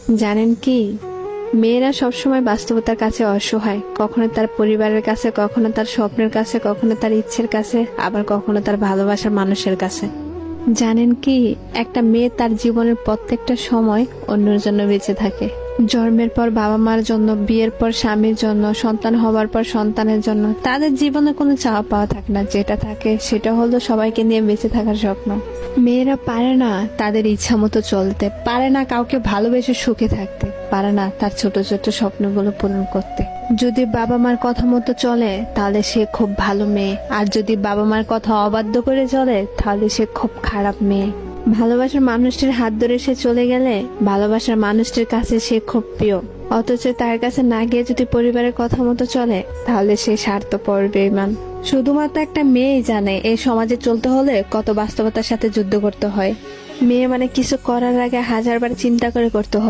জানেন কি, মেয়েরা সবসময় বাস্তবতার কাছে অসহায়, কখনো তার পরিবারের কাছে, কখনো তার স্বপ্নের কাছে, কখনো তার ইচ্ছের কাছে, আবার কখনো তার ভালোবাসার মানুষের কাছে। জানেন কি, একটা মেয়ে তার জীবনের প্রত্যেকটা সময় অন্যের জন্য বেঁচে থাকে। জন্মের পর বাবা মার জন্য, বিয়ের পর স্বামীর জন্য, সন্তান হবার পর সন্তানের জন্য। তাদের জীবনে কোনো চাওয়া পাওয়া থাকে না, যেটা থাকে সেটা হলো সবাইকে নিয়ে বেঁচে থাকার স্বপ্ন। মেয়েরা পারে না তাদের ইচ্ছা মতো চলতে, পারে না কাউকে ভালোবেসে সুখে থাকতে, পারে না তার ছোট ছোট স্বপ্নগুলো পূরণ করতে। যদি বাবা মার কথা মতো চলে তাহলে সে খুব ভালো মেয়ে, আর যদি বাবা মার কথা অবাধ্য করে চলে তাহলে সে খুব খারাপ মেয়ে। ভালোবাসার মানুষটির হাত ধরে সে চলে গেলে ভালোবাসার মানুষটির কাছে সে খুব প্রিয়, অথচ তার কাছে না গিয়ে যদি পরিবারের কথা মতো চলে তাহলে সে স্বার্থপর, বেঈমান। শুধুমাত্র একটা মেয়েই জানে এই সমাজে চলতে হলে কত বাস্তবতার সাথে যুদ্ধ করতে হয়। মেয়ে মানে কিছু করার আগে হাজারবার চিন্তা করে করতে হয়।